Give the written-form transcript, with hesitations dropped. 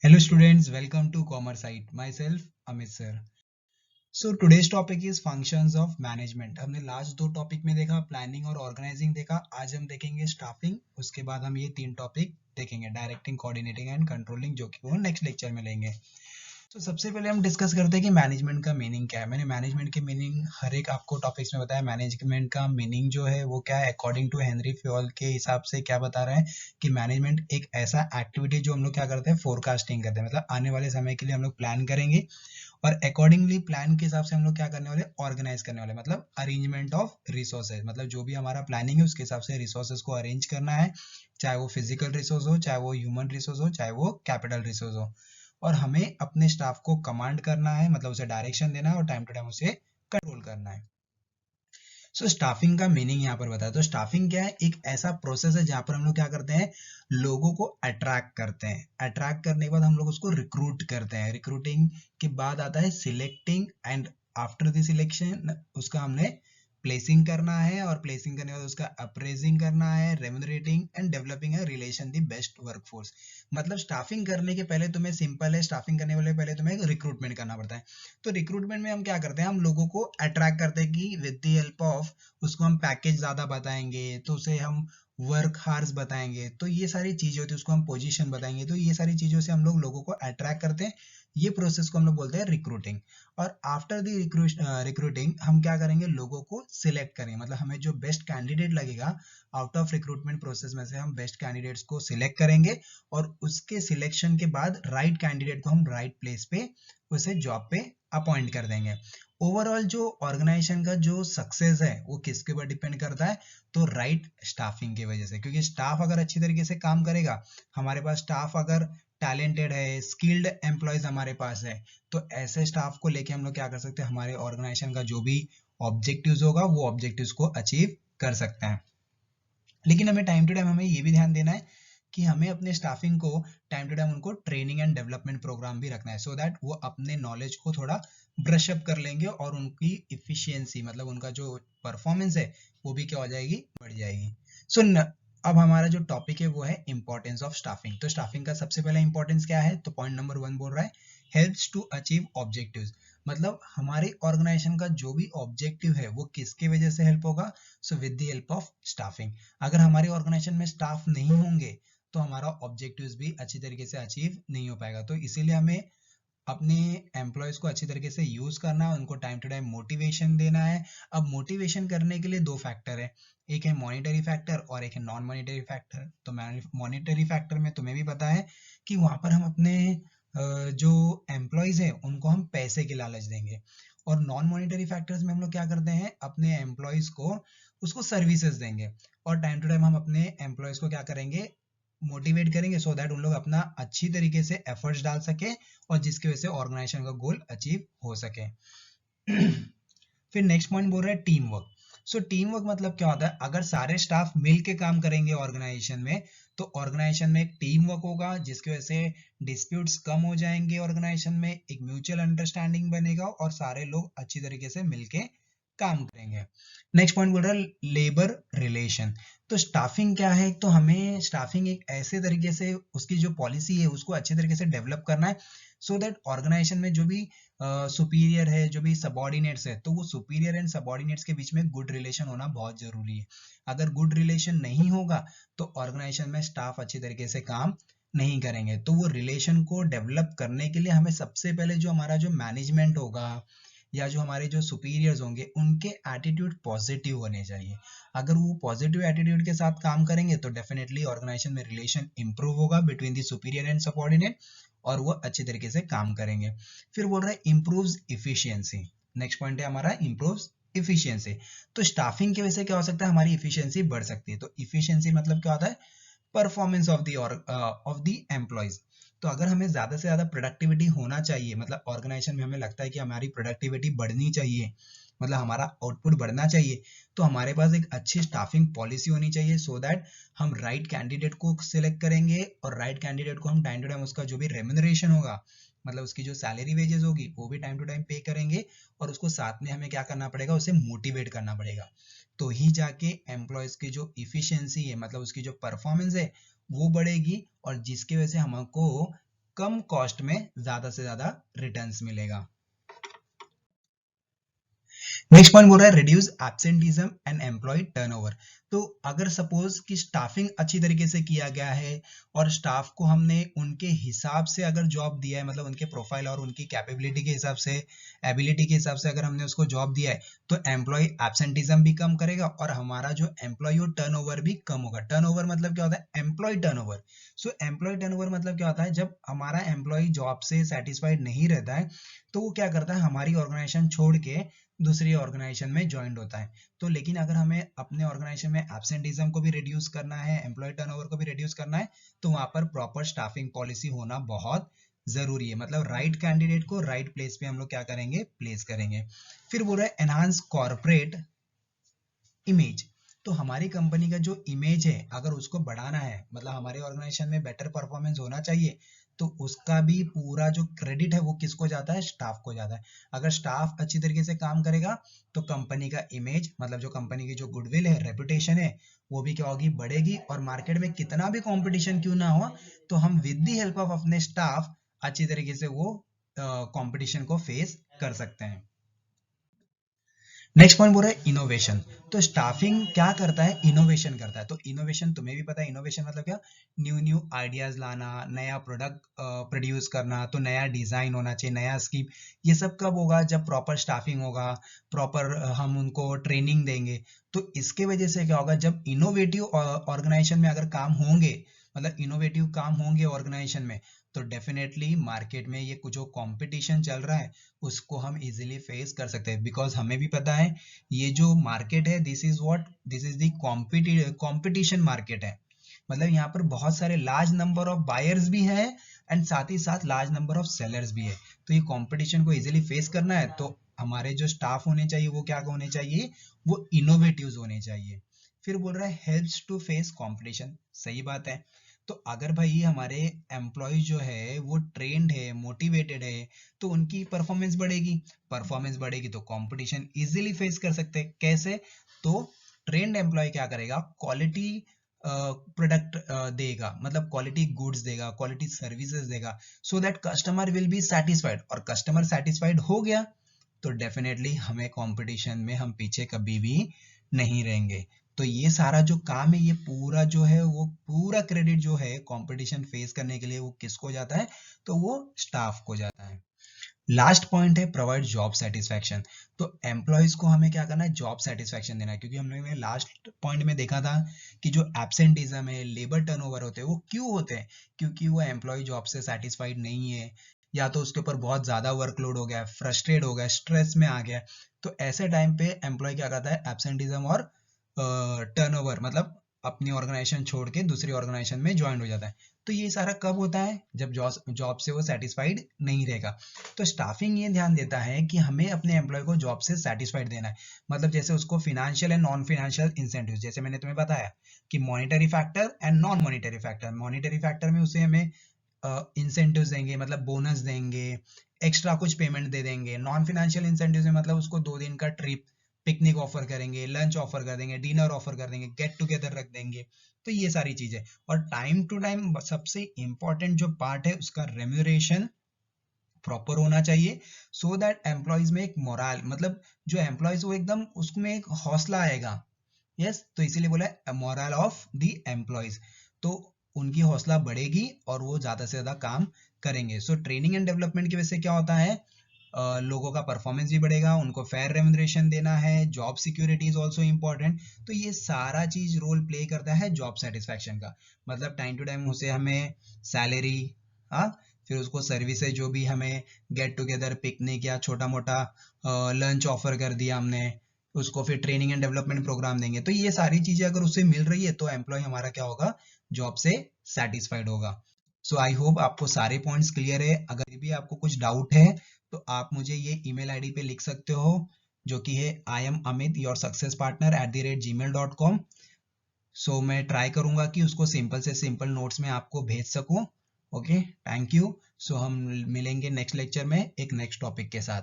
Hello students, welcome to Commerce Site. Myself Amit sir. So today's topic is functions of management. हमने last दो topic में देखा planning और organising देखा. आज हम देखेंगे स्टाफिंग. उसके बाद हम ये तीन टॉपिक देखेंगे डायरेक्टिंग, कोऑर्डिनेटिंग एंड कंट्रोलिंग, जो कि वो नेक्स्ट लेक्चर में लेंगे. तो सबसे पहले हम डिस्कस करते हैं कि मैनेजमेंट का मीनिंग क्या है. मैंने मैनेजमेंट के मीनिंग हर एक आपको टॉपिक्स में बताया. मैनेजमेंट का मीनिंग जो है वो क्या है, अकॉर्डिंग टू हेनरी फ्योल के हिसाब से क्या बता रहे हैं कि मैनेजमेंट एक ऐसा एक्टिविटी जो हम लोग क्या करते हैं, फोरकास्टिंग करते हैं. मतलब आने वाले समय के लिए हम लोग प्लान करेंगे और अकॉर्डिंगली प्लान के हिसाब से हम लोग क्या करने वाले, ऑर्गेनाइज करने वाले. मतलब अरेंजमेंट ऑफ रिसोर्सेज, मतलब जो भी हमारा प्लानिंग है उसके हिसाब से रिसोर्सेज को अरेंज करना है, चाहे वो फिजिकल रिसोर्स हो, चाहे वो ह्यूमन रिसोर्स हो, चाहे वो कैपिटल रिसोर्स हो. और हमें अपने स्टाफ को कमांड करना है, मतलब उसे डायरेक्शन देना है और टाइम टू टाइम उसे कंट्रोल करना है. सो स्टाफिंग का मीनिंग यहाँ पर बताया. तो स्टाफिंग क्या है, एक ऐसा प्रोसेस है जहाँ पर हम लोग क्या करते हैं, लोगों को अट्रैक्ट करते हैं. अट्रैक्ट करने के बाद हम लोग उसको रिक्रूट करते हैं. रिक्रूटिंग के बाद आता है selecting, and after the selection उसका हमने प्लेसिंग करना है, और प्लेसिंग करने के बाद उसका अप्रेजिंग करना है, रेम्यूनरेटिंग एंड डेवलपिंग है रिलेशन द बेस्ट वर्कफोर्स. मतलब स्टाफिंग करने के पहले तुम्हें सिंपल है, स्टाफिंग करने वाले पहले तुम्हें रिक्रूटमेंट करना पड़ता है. तो रिक्रूटमेंट में हम क्या करते हैं, हम लोगों को अट्रैक्ट करते हैं कि विद द हेल्प ऑफ उसको हम पैकेज ज्यादा बताएंगे, तो उसे हम वर्क हार्स बताएंगे, तो ये सारी चीजें होती है. उसको हम पोजीशन बताएंगे, तो ये सारी चीजों से हम लोग लोगों को अट्रैक्ट करते हैं. ये प्रोसेस को हम लोग बोलते हैं रिक्रूटिंग. और आफ्टर द रिक्रूटिंग हम क्या करेंगे, लोगों को सिलेक्ट करेंगे. मतलब हमें जो बेस्ट कैंडिडेट लगेगा, आउट ऑफ रिक्रूटमेंट प्रोसेस में से हम बेस्ट कैंडिडेट्स को सिलेक्ट करेंगे, और उसके सिलेक्शन के बाद राइट कैंडिडेट को हम राइट प्लेस पे उसे जॉब पे अपॉइंट कर देंगे. ओवरऑल जो ऑर्गेनाइजेशन का जो सक्सेस है वो किसके ऊपर डिपेंड करता है, तो राइट स्टाफिंग की वजह से. क्योंकि स्टाफ अगर अच्छी तरीके से काम करेगा, हमारे पास स्टाफ अगर टैलेंटेड है, स्किल्ड एम्प्लॉयज हमारे पास है, तो ऐसे स्टाफ को लेके हम लोग क्या कर सकते हैं, हमारे ऑर्गेनाइजेशन का जो भी ऑब्जेक्टिव्स होगा वो ऑब्जेक्टिव्स को अचीव कर सकते हैं. लेकिन हमें टाइम टू टाइम हमें ये भी ध्यान देना है कि हमें अपने स्टाफिंग को टाइम टू टाइम उनको ट्रेनिंग एंड डेवलपमेंट प्रोग्राम भी रखना है, सो दैट वो अपने नॉलेज को थोड़ा ब्रश अप कर लेंगे और उनकी इफिशियंसी, मतलब उनका जो परफॉर्मेंस है वो भी क्या हो जाएगी, बढ़ जाएगी. सो अब हमारा जो टॉपिक है वो है इंपॉर्टेंस ऑफ स्टाफिंग. तो स्टाफिंग का सबसे पहला इंपॉर्टेंस क्या है, तो पॉइंट नंबर 1 बोल रहा है हेल्प्स टू अचीव ऑब्जेक्टिव्स. मतलब हमारे ऑर्गेनाइजेशन का जो भी ऑब्जेक्टिव है वो किसके वजह से हेल्प होगा, so with the help of staffing. अगर हमारे ऑर्गेनाइजेशन में स्टाफ नहीं होंगे तो हमारा ऑब्जेक्टिव्स भी अच्छी तरीके से अचीव नहीं हो पाएगा. तो इसीलिए हमें अपने एम्प्लॉयज को अच्छी तरीके से यूज करना है, उनको टाइम टू टाइम मोटिवेशन देना है. अब मोटिवेशन करने के लिए दो फैक्टर है, एक है मॉनिटरी फैक्टर और एक है नॉन मॉनिटरी फैक्टर. तो मॉनिटरी फैक्टर में तुम्हें भी पता है कि वहां पर हम अपने जो एम्प्लॉयज है उनको हम पैसे के लालच देंगे. और नॉन मॉनिटरी फैक्टर्स में हम लोग क्या करते हैं, अपने एम्प्लॉयज को उसको सर्विसेज देंगे, और टाइम टू टाइम हम अपने एम्प्लॉयज को क्या करेंगे, मोटिवेट करेंगे, सो दैट उन लोग अपना अच्छी तरीके से एफर्ट्स डाल सके और जिसकी वजह से ऑर्गेनाइजेशन का गोल अचीव हो सके. फिर नेक्स्ट पॉइंट बोल रहा है team work. So team work मतलब क्या होता है, अगर सारे स्टाफ मिल के काम करेंगे ऑर्गेनाइजेशन में, तो ऑर्गेनाइजेशन में एक टीम वर्क होगा जिसकी वजह से डिस्प्यूट्स कम हो जाएंगे, ऑर्गेनाइजेशन में एक म्यूचुअल अंडरस्टैंडिंग बनेगा और सारे लोग अच्छी तरीके से मिलके काम करेंगे. नेक्स्ट पॉइंट बोल रहा है लेबर रिलेशन. तो स्टाफिंग क्या है, तो हमें स्टाफिंग एक ऐसे तरीके से उसकी जो पॉलिसी है उसको अच्छे तरीके से डेवलप करना है, सो दैट ऑर्गेनाइजेशन में जो भी सुपीरियर है, जो भी सबॉर्डिनेट्स है, तो वो सुपीरियर एंड सबॉर्डिनेट्स के बीच में गुड रिलेशन होना बहुत जरूरी है. अगर गुड रिलेशन नहीं होगा तो ऑर्गेनाइजेशन में स्टाफ अच्छी तरीके से काम नहीं करेंगे. तो वो रिलेशन को डेवलप करने के लिए हमें सबसे पहले जो हमारा जो मैनेजमेंट होगा या जो हमारे जो सुपीरियर्स होंगे उनके एटीट्यूड पॉजिटिव होने चाहिए. अगर वो पॉजिटिव एटीट्यूड के साथ काम करेंगे तो डेफिनेटली ऑर्गेनाइजेशन में रिलेशन इंप्रूव होगा between the superior and subordinate, और वो अच्छे तरीके से काम करेंगे. फिर बोल रहा है इम्प्रूव्स इफिशियंसी. नेक्स्ट पॉइंट है हमारा इम्प्रूव्स इफिशियंसी. तो स्टाफिंग की वजह से क्या हो सकता है, हमारी इफिशियंसी बढ़ सकती है. तो इफिशियंसी मतलब क्या होता है, परफॉर्मेंस ऑफ द एम्प्लॉयज. तो अगर हमें ज्यादा से ज्यादा प्रोडक्टिविटी होना चाहिए, मतलब ऑर्गेनाइजेशन में हमें लगता है कि हमारी प्रोडक्टिविटी बढ़नी चाहिए, मतलब हमारा आउटपुट बढ़ना चाहिए, तो हमारे पास एक अच्छी स्टाफिंग पॉलिसी होनी चाहिए, सो दैट हम राइट कैंडिडेट को सिलेक्ट करेंगे, और राइट कैंडिडेट को हम टाइम टू टाइम उसका जो भी रेम्यूनरेशन होगा, मतलब उसकी जो सैलरी वेजेस होगी वो भी टाइम टू टाइम पे करेंगे, और उसको साथ में हमें क्या करना पड़ेगा, उसे मोटिवेट करना पड़ेगा. तो ही जाके एम्प्लॉयज की जो इफिशियंसी है, मतलब उसकी जो परफॉर्मेंस है वो बढ़ेगी, और जिसकी वजह से हमको कम कॉस्ट में ज्यादा से ज्यादा रिटर्न्स मिलेगा। नेक्स्ट पॉइंट बोल रहा है reduce absenteeism and employ turnover. तो अगर सपोज कि स्टाफिंग अच्छी तरीके से किया गया है और स्टाफ को हमने उनके हिसाब से अगर जॉब दिया है, मतलब उनके प्रोफाइल और उनकी कैपेबिलिटी के हिसाब से, एबिलिटी के हिसाब से अगर हमने उसको जॉब दिया है, तो एम्प्लॉय एब्सेंटिज्म भी कम करेगा और हमारा जो एम्प्लॉय टर्नओवर भी कम होगा। टर्नओवर मतलब क्या होता है? Employ turnover. So employ turnover मतलब क्या होता है? जब हमारा एम्प्लॉय जॉब से सेटिस्फाइड नहीं रहता है तो वो क्या करता है, हमारी ऑर्गेनाइजेशन छोड़ के दूसरी ऑर्गेनाइजेशन में ज्वाइंट होता है। तो लेकिन अगर हमें अपने ऑर्गेनाइजेशन में एब्सेंटिज्म को भी रिड्यूस करना है, एम्प्लॉय टर्नओवर को भी रिड्यूस करना है, तो वहां पर प्रॉपर स्टाफिंग पॉलिसी होना बहुत जरूरी है। मतलब राइट कैंडिडेट को राइट प्लेस पे हम लोग क्या करेंगे? प्लेस करेंगे। फिर बोल रहे हैं एनहांस कॉर्पोरेट इमेज। तो हमारी कंपनी का जो इमेज है अगर उसको बढ़ाना है, मतलब हमारे ऑर्गेनाइजेशन में बेटर परफॉर्मेंस होना चाहिए, तो उसका भी पूरा जो क्रेडिट है वो किसको जाता है? स्टाफ को जाता है। अगर स्टाफ अच्छी तरीके से काम करेगा तो कंपनी का इमेज, मतलब जो कंपनी की जो गुडविल है, रेपुटेशन है, वो भी क्या होगी? बढ़ेगी। और मार्केट में कितना भी कंपटीशन क्यों ना हो, तो हम विद द हेल्प ऑफ अपने स्टाफ अच्छी तरीके से वो कंपटीशन को फेस कर सकते हैं। नेक्स्ट पॉइंट बोल रहा है इनोवेशन। तो स्टाफिंग क्या करता है? इनोवेशन करता है। तो इनोवेशन तुम्हें भी पता है, इनोवेशन मतलब क्या? न्यू न्यू आइडियाज लाना, नया प्रोडक्ट प्रोड्यूस करना, तो नया डिजाइन होना चाहिए, नया स्कीम। ये सब कब होगा? जब प्रॉपर स्टाफिंग होगा, प्रॉपर हम उनको ट्रेनिंग देंगे। तो इसके वजह से क्या होगा? जब इनोवेटिव ऑर्गेनाइजेशन में अगर काम होंगे, मतलब इनोवेटिव काम होंगे ऑर्गेनाइजेशन में, तो डेफिनेटली मार्केट में ये कुछ जो कंपटीशन चल रहा है उसको हम इजीली फेस कर सकते हैं। बिकॉज हमें भी पता है ये जो मार्केट है, this is the competition market है। मतलब यहाँ पर बहुत सारे लार्ज नंबर ऑफ बायर्स भी हैं एंड साथ ही साथ लार्ज नंबर ऑफ सेलर्स भी है। तो ये कंपटीशन को इजीली फेस करना है तो हमारे जो स्टाफ होने चाहिए वो क्या होने चाहिए? वो इनोवेटिव होने चाहिए। फिर बोल रहा है हेल्प्स टू फेस कंपटीशन। सही बात है। तो अगर भाई हमारे एम्प्लॉय जो है वो ट्रेंड है, मोटिवेटेड है, तो उनकी परफॉर्मेंस बढ़ेगी। परफॉर्मेंस बढ़ेगी तो कंपटीशन इजीली फेस कर सकते हैं। कैसे? तो ट्रेंड एम्प्लॉय क्या करेगा? क्वालिटी प्रोडक्ट देगा, मतलब क्वालिटी गुड्स देगा, क्वालिटी सर्विसेज देगा, so that customer will be satisfied. और कस्टमर सेटिस्फाइड हो गया तो डेफिनेटली हमें कंपटीशन में हम पीछे कभी भी नहीं रहेंगे। तो ये सारा जो काम है, ये पूरा जो है वो पूरा क्रेडिट जो है कंपटीशन फेस करने के लिए वो किसको जाता है? तो वो स्टाफ को जाता है। लास्ट पॉइंट है प्रोवाइड जॉब सेटिस्फैक्शन। तो एम्प्लॉयज को हमें क्या करना है? जॉब सेटिस्फैक्शन देना है। क्योंकि हमने लास्ट पॉइंट में देखा था कि जो एब्सेंटिज्म है, लेबर टर्नओवर होते हैं, वो क्यों होते हैं? क्योंकि वो एम्प्लॉय जॉब से सेटिस्फाइड नहीं है, या तो उसके ऊपर बहुत ज्यादा वर्कलोड हो गया, फ्रस्ट्रेट हो गया, स्ट्रेस में आ गया। तो ऐसे टाइम पे एम्प्लॉय क्या करता है? एब्सेंटिज्म और टर्नओवर, मतलब अपनी ऑर्गेनाइजेशन छोड़ के दूसरी ऑर्गेनाइजेशन में ज्वाइन हो जाता है। तो ये सारा कब होता है? जब जॉब से वो सेटिस्फाइड नहीं रहेगा। तो स्टाफिंग ये ध्यान देता है कि हमें अपने एम्प्लॉय को जॉब से सेटिस्फाइड देना है। मतलब जैसे उसको financial and non financial incentive, जैसे मैंने तुम्हें बताया कि monetary factor and non monetary factor. Monetary factor में उसे हमें इंसेंटिव्स देंगे, मतलब बोनस देंगे, एक्स्ट्रा कुछ पेमेंट दे देंगे। नॉन फाइनेंशियल इंसेंटिव्स में मतलब उसको 2 दिन का ट्रिप, पिकनिक ऑफर करेंगे, लंच ऑफर कर देंगे, डिनर ऑफर कर देंगे, गेट टुगेदर रख देंगे। तो ये सारी चीजें। और टाइम टू टाइम सबसे इंपॉर्टेंट जो पार्ट है उसका रेम्यूरेशन प्रॉपर होना चाहिए, सो दैट एम्प्लॉयज में एक मोराल, मतलब जो एम्प्लॉयज वो एकदम उसमें एक हौसला आएगा। यस, तो इसीलिए बोला मोरल ऑफ द एम्प्लॉयज। तो उनकी हौसला बढ़ेगी और वो ज्यादा से ज्यादा काम करेंगे। सो ट्रेनिंग एंड डेवलपमेंट की वजह से क्या होता है? लोगों का परफॉर्मेंस भी बढ़ेगा, उनको फेयर रेम्यूनरेशन देना है, job security is also important. तो ये सारा चीज रोल प्ले करता है जॉब सेटिस्फैक्शन का। मतलब टाइम टू टाइम उसे हमें सैलरी, हाँ, फिर उसको सर्विसेज जो भी हमें गेट टुगेदर, पिकनिक या छोटा मोटा लंच ऑफर कर दिया हमने, उसको फिर ट्रेनिंग एंड डेवलपमेंट प्रोग्राम देंगे। तो ये सारी चीजें अगर उसे मिल रही है तो एम्प्लॉय हमारा क्या होगा? जॉब से सेटिस्फाइड होगा। सो आई होप आपको सारे पॉइंट्स क्लियर है। अगर भी आपको कुछ डाउट है तो आप मुझे ये ईमेल आईडी पे लिख सकते हो, जो कि है iamamit.yoursuccesspartner@gmail.com। सो मैं ट्राई करूंगा कि उसको सिंपल से सिंपल नोट्स में आपको भेज सकूं। Okay, thank you. सो हम मिलेंगे नेक्स्ट लेक्चर में एक नेक्स्ट टॉपिक के साथ।